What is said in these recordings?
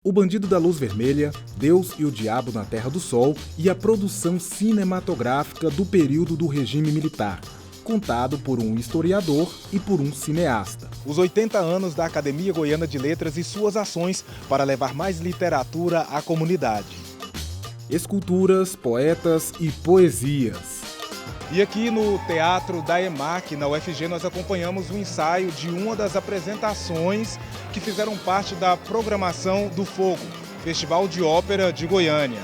O Bandido da Luz Vermelha, Deus e o Diabo na Terra do Sol e a produção cinematográfica do período do regime militar, contado por um historiador e por um cineasta. Os 80 anos da Academia Goiana de Letras e suas ações para levar mais literatura à comunidade. Esculturas, poetas e poesias. E aqui no Teatro da EMAC, na UFG, nós acompanhamos o ensaio de uma das apresentações que fizeram parte da programação do Fogo, Festival de Ópera de Goiânia.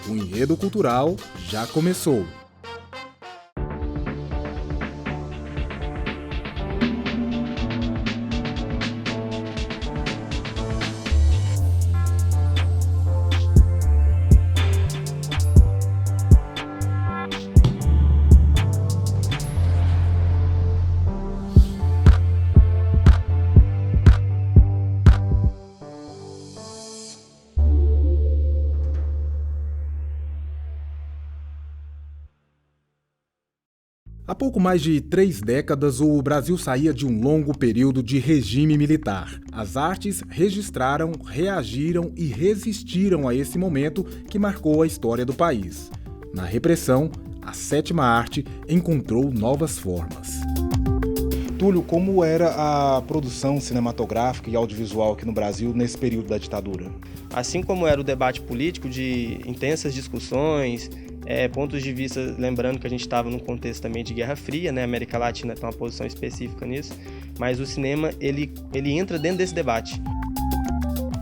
O enredo cultural já começou. Há pouco mais de 3 décadas, o Brasil saía de um longo período de regime militar. As artes registraram, reagiram e resistiram a esse momento que marcou a história do país. Na repressão, a 7ª arte encontrou novas formas. Túlio, como era a produção cinematográfica e audiovisual aqui no Brasil nesse período da ditadura? Assim como era o debate político de intensas discussões, pontos de vista, lembrando que a gente estava num contexto também de Guerra Fria, né? A América Latina tem uma posição específica nisso, mas o cinema ele entra dentro desse debate.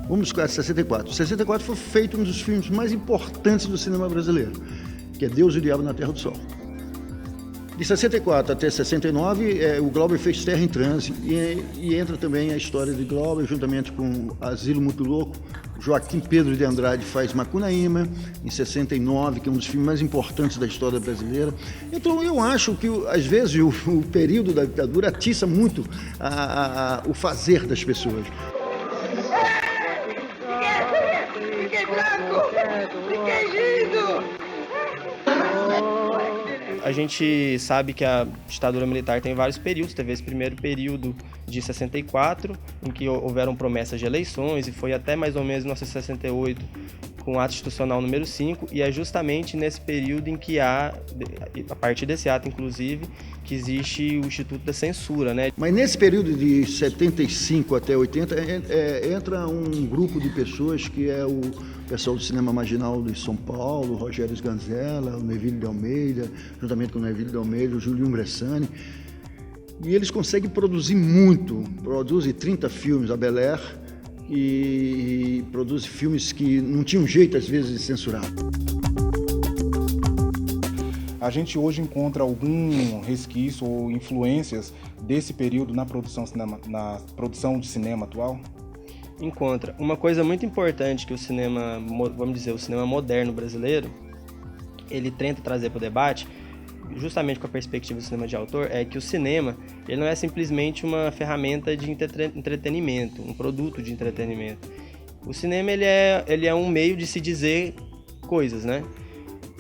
Vamos buscar 64. 64 foi feito um dos filmes mais importantes do cinema brasileiro, que é Deus e o Diabo na Terra do Sol. De 64 até 69, o Glauber fez Terra em Transe e entra também a história de Glauber, juntamente com Asilo Muito Louco. Joaquim Pedro de Andrade faz Macunaíma, em 69, que é um dos filmes mais importantes da história brasileira. Então, eu acho que, às vezes, o período da ditadura atiça muito o fazer das pessoas. Fiquei branco! Fiquei lindo! A gente sabe que a ditadura militar tem vários períodos. Teve esse primeiro período de 64, em que houveram promessas de eleições, e foi até mais ou menos 1968, com o ato institucional número 5, e é justamente nesse período em que a partir desse ato, inclusive, que existe o Instituto da Censura, né? Mas nesse período de 75 até 80, entra um grupo de pessoas que é o pessoal do cinema marginal de São Paulo, o Rogério Sganzella, o Neville de Almeida, juntamente com o Neville de Almeida, o Júlio Bressani, e eles conseguem produzir muito, produzem 30 filmes, a Bel Air, e produzem filmes que não tinham jeito, às vezes, de censurar. A gente hoje encontra algum resquício ou influências desse período na produção de cinema atual? Encontra. Uma coisa muito importante que o cinema, vamos dizer, o cinema moderno brasileiro, ele tenta trazer para o debate, justamente com a perspectiva do cinema de autor, é que o cinema ele não é simplesmente uma ferramenta de entretenimento, um produto de entretenimento. O cinema ele é um meio de se dizer coisas, né?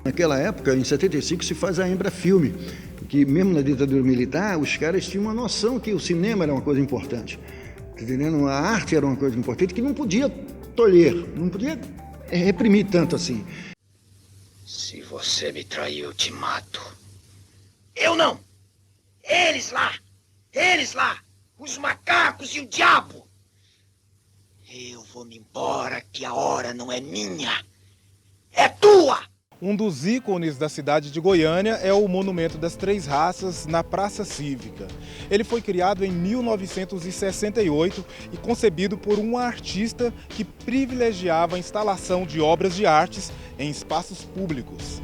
Naquela época, em 75, se faz a Embrafilme, que mesmo na ditadura militar, os caras tinham uma noção que o cinema era uma coisa importante. Tá entendendo? A arte era uma coisa importante que não podia tolher, não podia reprimir tanto assim. Se você me trair, eu te mato. Eu não! Eles lá! Os macacos e o diabo! Eu vou-me embora, que a hora não é minha, é tua! Um dos ícones da cidade de Goiânia é o Monumento das Três Raças na Praça Cívica. Ele foi criado em 1968 e concebido por um artista que privilegiava a instalação de obras de artes em espaços públicos.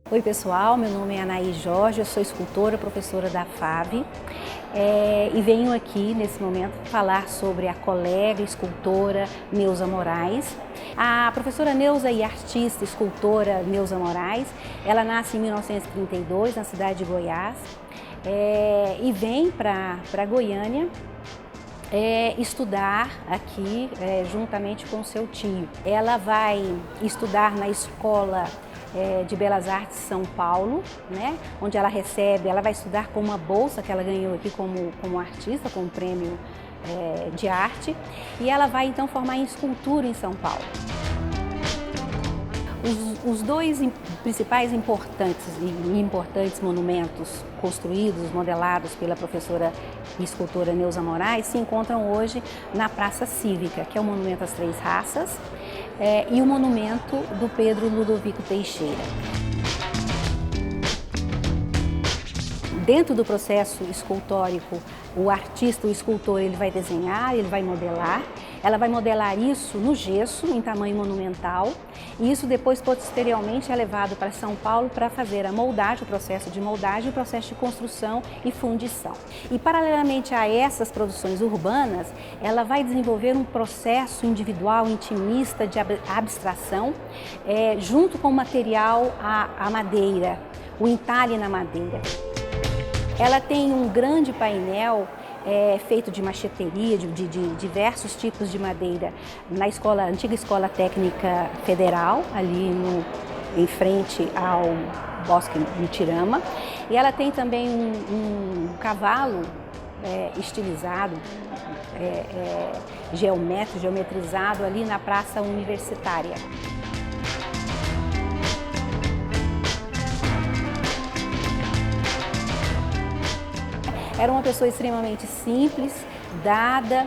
Oi pessoal, meu nome é Anaís Jorge, eu sou escultora, professora da FAV e venho aqui nesse momento falar sobre a colega escultora Neuza Moraes. A professora Neuza e artista escultora Neuza Moraes, ela nasce em 1932 na cidade de Goiás e vem para Goiânia estudar aqui juntamente com seu tio. Ela vai estudar na Escola de Belas Artes São Paulo, né, onde ela vai estudar com uma bolsa que ela ganhou aqui como artista, com um prêmio de arte, e ela vai então formar em escultura em São Paulo. Os dois principais importantes monumentos construídos, modelados pela professora e escultora Neuza Moraes se encontram hoje na Praça Cívica, que é o Monumento às Três Raças e o monumento do Pedro Ludovico Teixeira. Dentro do processo escultórico, o artista, o escultor, ele vai desenhar, ele vai modelar. Ela vai modelar isso no gesso, em tamanho monumental, e isso depois, posteriormente, é levado para São Paulo para fazer a moldagem, o processo de moldagem, o processo de construção e fundição. E, paralelamente a essas produções urbanas, ela vai desenvolver um processo individual, intimista, de abstração, junto com o material, a madeira, o entalhe na madeira. Ela tem um grande painel feito de macheteria, de diversos tipos de madeira, na antiga Escola Técnica Federal, ali em frente ao Bosque Mutirama. E ela tem também um cavalo estilizado, geometrizado ali na Praça Universitária. Era uma pessoa extremamente simples, dada,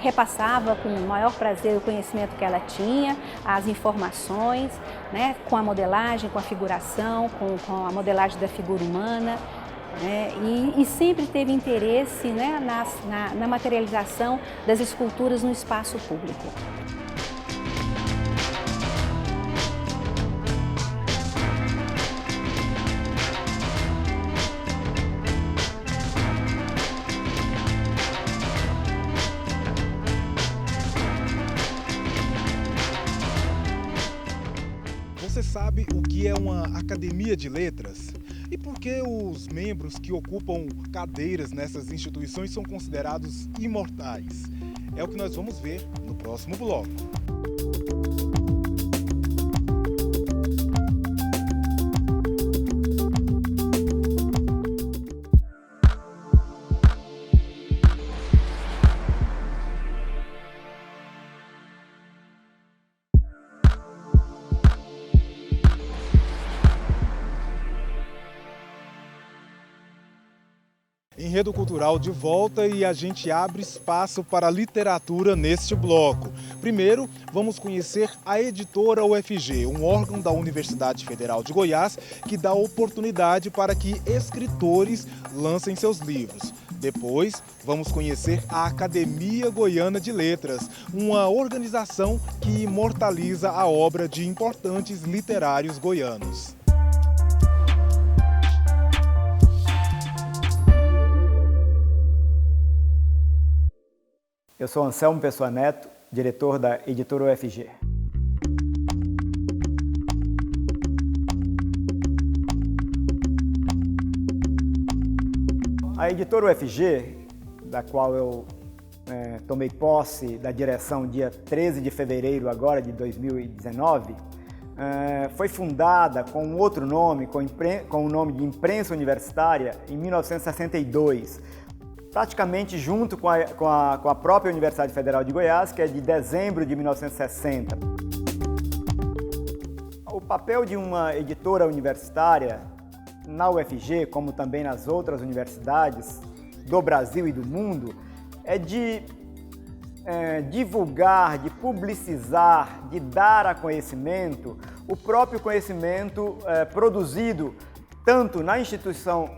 repassava com o maior prazer o conhecimento que ela tinha, as informações, né, com a modelagem, com a figuração, com a modelagem da figura humana, né, e sempre teve interesse, né, na materialização das esculturas no espaço público. Você sabe o que é uma academia de letras? E por que os membros que ocupam cadeiras nessas instituições são considerados imortais? É o que nós vamos ver no próximo bloco. Enredo Cultural de volta e a gente abre espaço para a literatura neste bloco. Primeiro, vamos conhecer a editora UFG, um órgão da Universidade Federal de Goiás que dá oportunidade para que escritores lancem seus livros. Depois, vamos conhecer a Academia Goiana de Letras, uma organização que imortaliza a obra de importantes literários goianos. Eu sou Anselmo Pessoa Neto, diretor da editora UFG. A editora UFG, da qual eu tomei posse da direção dia 13 de fevereiro agora de 2019, foi fundada com outro nome, com o nome de Imprensa Universitária, em 1962, praticamente junto com a própria Universidade Federal de Goiás, que é de dezembro de 1960. O papel de uma editora universitária na UFG, como também nas outras universidades do Brasil e do mundo, é de divulgar, de publicizar, de dar a conhecimento o próprio conhecimento produzido tanto na instituição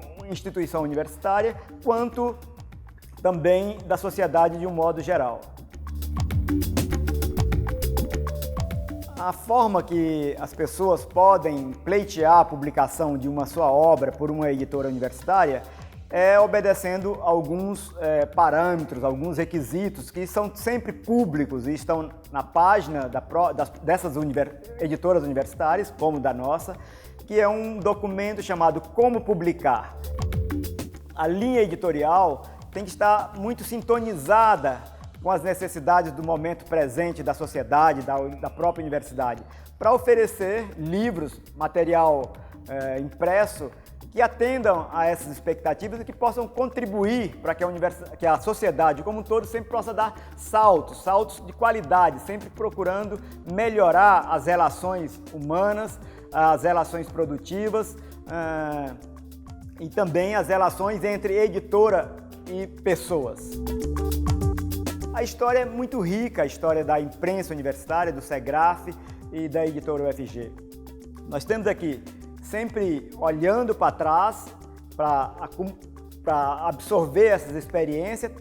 universitária quanto também da sociedade de um modo geral. A forma que as pessoas podem pleitear a publicação de uma sua obra por uma editora universitária é obedecendo alguns parâmetros, alguns requisitos que são sempre públicos e estão na página dessas editoras universitárias, como da nossa, que é um documento chamado Como Publicar. A linha editorial tem que estar muito sintonizada com as necessidades do momento presente da sociedade, da própria universidade, para oferecer livros, material impresso, que atendam a essas expectativas e que possam contribuir para que a sociedade como um todo sempre possa dar saltos de qualidade, sempre procurando melhorar as relações humanas, as relações produtivas e também as relações entre editora e pessoas. A história é muito rica, a história da imprensa universitária, do SEGRAF e da editora UFG. Nós temos aqui sempre olhando para trás, para absorver essas experiências,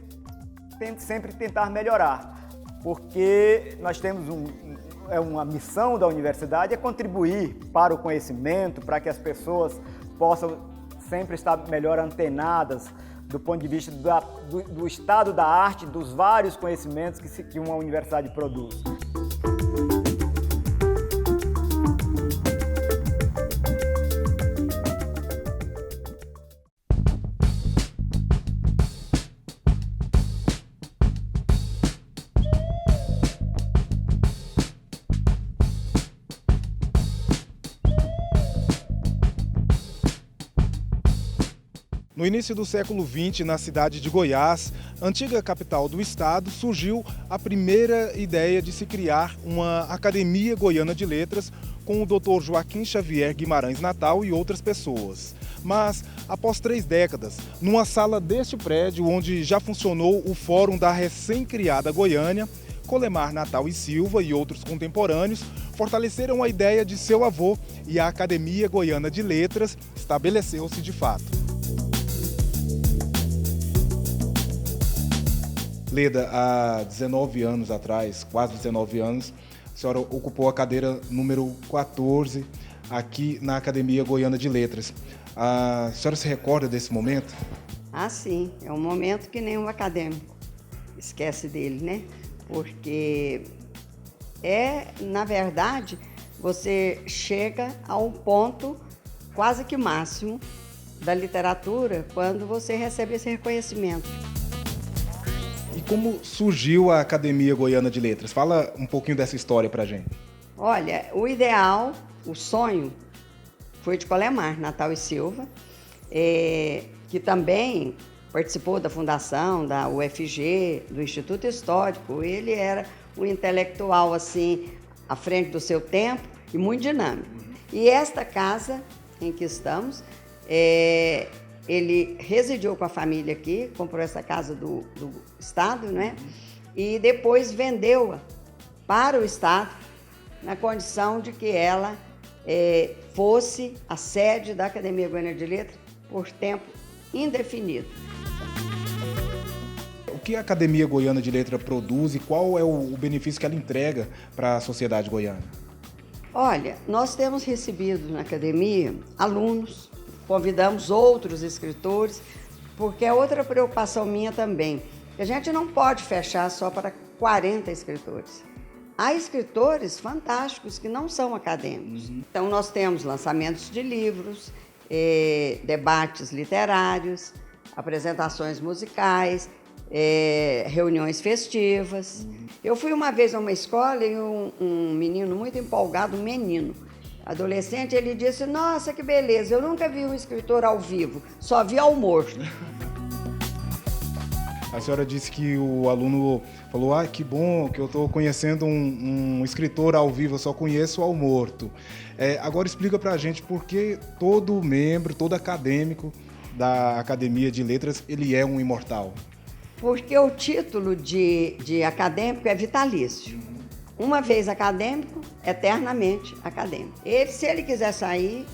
sempre tentar melhorar, porque nós temos uma missão da universidade é contribuir para o conhecimento, para que as pessoas possam sempre estar melhor antenadas do ponto de vista do estado da arte, dos vários conhecimentos que uma universidade produz. No início do século XX, na cidade de Goiás, antiga capital do estado, surgiu a primeira ideia de se criar uma Academia Goiana de Letras com o Dr. Joaquim Xavier Guimarães Natal e outras pessoas. Mas, após 3 décadas, numa sala deste prédio, onde já funcionou o Fórum da recém-criada Goiânia, Colemar Natal e Silva e outros contemporâneos fortaleceram a ideia de seu avô e a Academia Goiana de Letras estabeleceu-se de fato. Leda, há 19 anos atrás, quase 19 anos, a senhora ocupou a cadeira número 14 aqui na Academia Goiana de Letras. A senhora se recorda desse momento? Ah, sim. É um momento que nenhum acadêmico esquece dele, né? Porque na verdade, você chega a um ponto quase que máximo da literatura quando você recebe esse reconhecimento. E como surgiu a Academia Goiana de Letras? Fala um pouquinho dessa história pra gente. Olha, o ideal, o sonho, foi de Colemar Natal e Silva, que também participou da fundação da UFG, do Instituto Histórico. Ele era um intelectual, assim, à frente do seu tempo e muito dinâmico. E esta casa em que estamos, ele residiu com a família aqui, comprou essa casa do Estado, né? E depois vendeu-a para o Estado, na condição de que ela fosse a sede da Academia Goiana de Letras por tempo indefinido. O que a Academia Goiana de Letras produz e qual é o benefício que ela entrega para a sociedade goiana? Olha, nós temos recebido na academia alunos, convidamos outros escritores, porque é outra preocupação minha também. A gente não pode fechar só para 40 escritores. Há escritores fantásticos que não são acadêmicos. Então, nós temos lançamentos de livros, debates literários, apresentações musicais, reuniões festivas. Eu fui uma vez a uma escola e um menino muito empolgado, um menino, adolescente, ele disse: nossa, que beleza, eu nunca vi um escritor ao vivo, só vi ao morto. A senhora disse que o aluno falou: ah, que bom que eu estou conhecendo um escritor ao vivo, eu só conheço ao morto. Agora explica pra gente por que todo membro, todo acadêmico da Academia de Letras, ele é um imortal. Porque o título de acadêmico é vitalício. Uma vez acadêmico, eternamente acadêmico. Se ele quiser sair,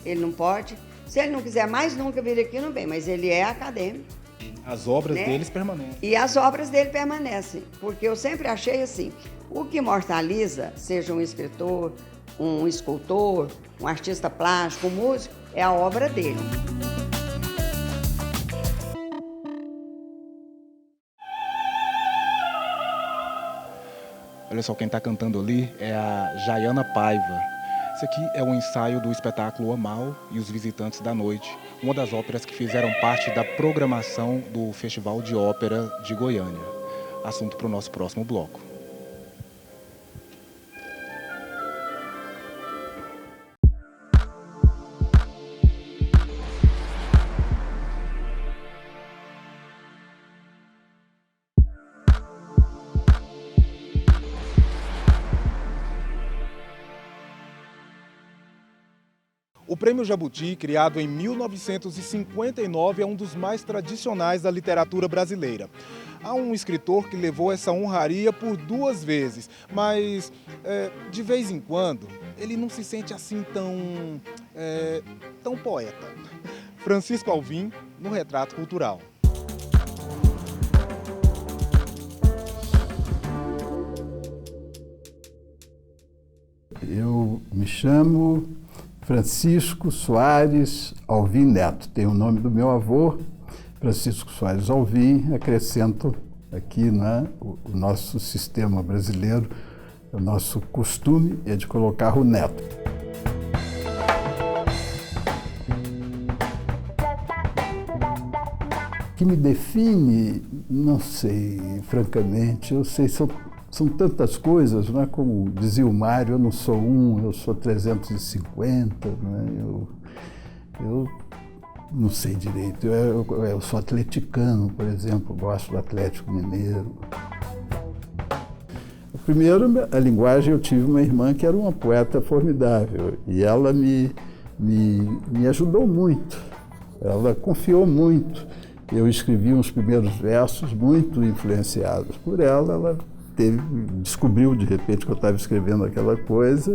ele não pode. Se ele não quiser mais nunca vir aqui, não vem, mas ele é acadêmico. As obras deles permanecem. E as obras dele permanecem, porque eu sempre achei assim, o que imortaliza, seja um escritor, um escultor, um artista plástico, um músico, é a obra dele. Olha só, quem está cantando ali é a Jaiana Paiva. Esse aqui é um ensaio do espetáculo Amal e os Visitantes da Noite, uma das óperas que fizeram parte da programação do Festival de Ópera de Goiânia. Assunto para o nosso próximo bloco. O Prêmio Jabuti, criado em 1959, é um dos mais tradicionais da literatura brasileira. Há um escritor que levou essa honraria por 2 vezes, mas de vez em quando ele não se sente assim tão poeta. Francisco Alvim, no Retrato Cultural. Eu me chamo Francisco Soares Alvim Neto. Tem o nome do meu avô, Francisco Soares Alvim. Acrescento aqui, né, o nosso sistema brasileiro, o nosso costume é de colocar o neto. O que me define, não sei, francamente, eu sei, são tantas coisas, não é? Como dizia o Mário, eu não sou eu sou 350, não é? Eu não sei direito, eu sou atleticano, por exemplo, gosto do Atlético Mineiro. Primeiro, a linguagem, eu tive uma irmã que era uma poeta formidável e ela me ajudou muito, ela confiou muito. Eu escrevi uns primeiros versos muito influenciados por ela, ela descobriu de repente que eu estava escrevendo aquela coisa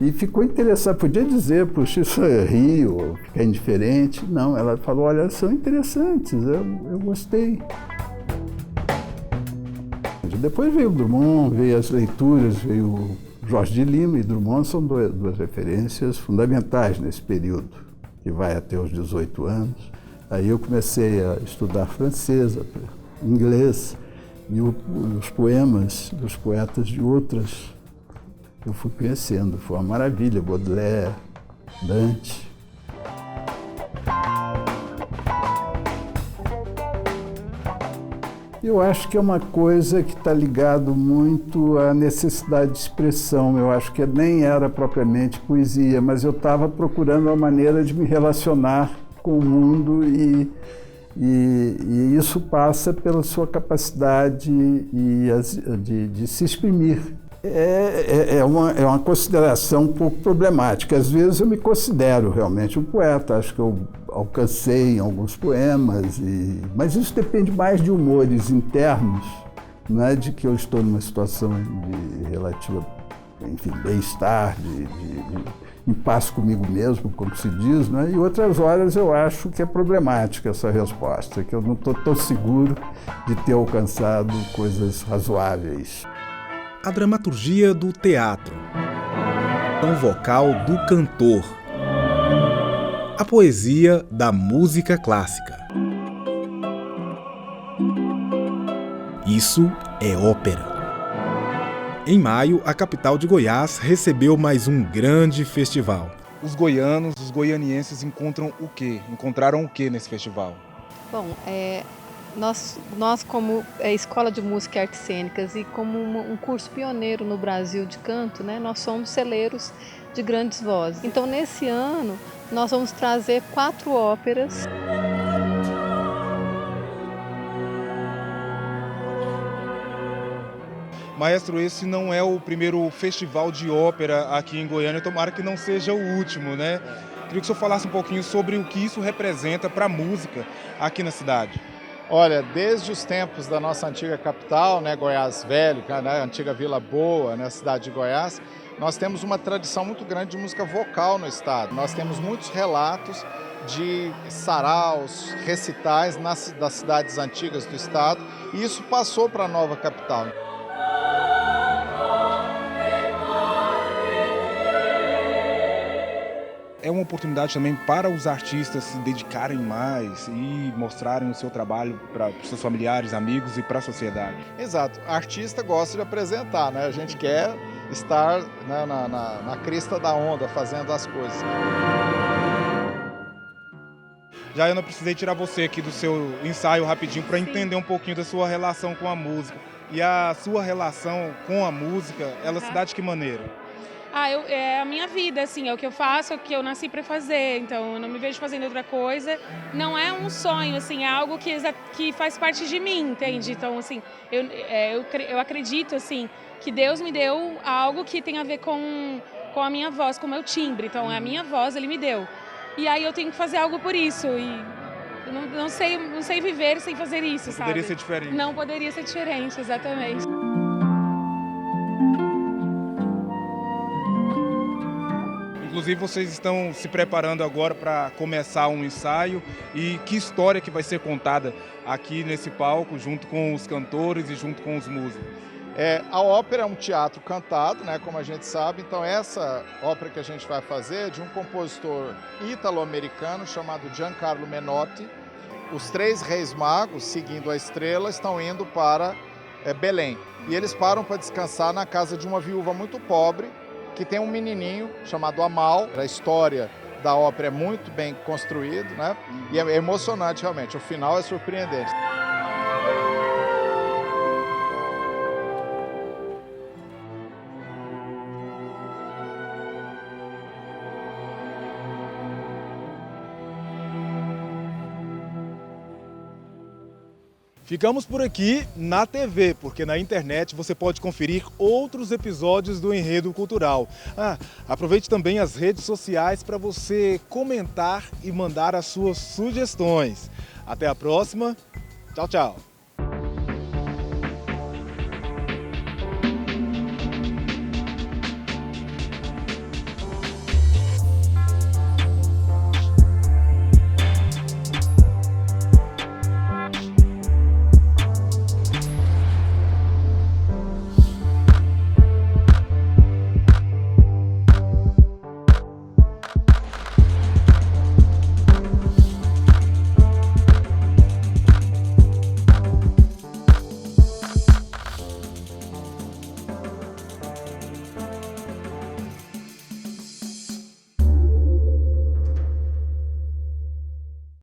e ficou interessada. Podia dizer, puxa, isso é rio, ficar indiferente. Não, ela falou, olha, são interessantes, eu gostei. Depois veio o Drummond, veio as leituras, veio o Jorge de Lima e Drummond, são duas referências fundamentais nesse período, que vai até os 18 anos. Aí eu comecei a estudar francês, inglês, e os poemas dos poetas de outras eu fui conhecendo. Foi uma maravilha, Baudelaire, Dante. Eu acho que é uma coisa que está ligado muito à necessidade de expressão. Eu acho que nem era propriamente poesia, mas eu estava procurando uma maneira de me relacionar com o mundo e isso passa pela sua capacidade de se exprimir. É uma consideração um pouco problemática. Às vezes eu me considero realmente um poeta, acho que eu alcancei em alguns poemas, mas isso depende mais de humores internos, não é de que eu estou numa situação de relativa, enfim, bem-estar, em paz comigo mesmo, como se diz, né? E outras horas eu acho que é problemática essa resposta, que eu não estou tão seguro de ter alcançado coisas razoáveis. A dramaturgia do teatro, o vocal do cantor, a poesia da música clássica. Isso é ópera. Em maio, a capital de Goiás recebeu mais um grande festival. Os goianos, os goianienses encontraram o quê nesse festival? Bom, nós como Escola de Música e Artes Cênicas e como um curso pioneiro no Brasil de canto, né, nós somos celeiros de grandes vozes. Então, nesse ano, nós vamos trazer 4 óperas. Maestro, esse não é o primeiro festival de ópera aqui em Goiânia, tomara que não seja o último, né? Queria que o senhor falasse um pouquinho sobre o que isso representa para a música aqui na cidade. Olha, desde os tempos da nossa antiga capital, né, Goiás Velho, né, a antiga Vila Boa, na cidade de Goiás, nós temos uma tradição muito grande de música vocal no estado. Nós temos muitos relatos de saraus, recitais das cidades antigas do estado, e isso passou para a nova capital. É uma oportunidade também para os artistas se dedicarem mais e mostrarem o seu trabalho para os seus familiares, amigos e para a sociedade. Exato. O artista gosta de apresentar, né? A gente quer estar, né, na crista da onda, fazendo as coisas. Já eu não precisei tirar você aqui do seu ensaio rapidinho para entender um pouquinho da sua relação com a música. E a sua relação com a música, ela se dá de que maneira? É a minha vida, assim, é o que eu faço, é o que eu nasci para fazer, então eu não me vejo fazendo outra coisa. Não é um sonho, assim, é algo que faz parte de mim, entende? Então, assim, eu acredito, assim, que Deus me deu algo que tem a ver com a minha voz, com o meu timbre. Então, a minha voz Ele me deu. E aí eu tenho que fazer algo por isso. E eu não sei viver sem fazer isso, sabe? Poderia ser diferente. Não poderia ser diferente, exatamente. Inclusive, vocês estão se preparando agora para começar um ensaio. E que história que vai ser contada aqui nesse palco, junto com os cantores e junto com os músicos? A ópera é um teatro cantado, né, como a gente sabe, então essa ópera que a gente vai fazer é de um compositor ítalo-americano chamado Giancarlo Menotti. Os 3 reis magos, seguindo a estrela, estão indo para Belém. E eles param para descansar na casa de uma viúva muito pobre, que tem um menininho chamado Amal. A história da ópera é muito bem construída, né? E é emocionante realmente, o final é surpreendente. Ficamos por aqui na TV, porque na internet você pode conferir outros episódios do Enredo Cultural. Aproveite também as redes sociais para você comentar e mandar as suas sugestões. Até a próxima. Tchau, tchau.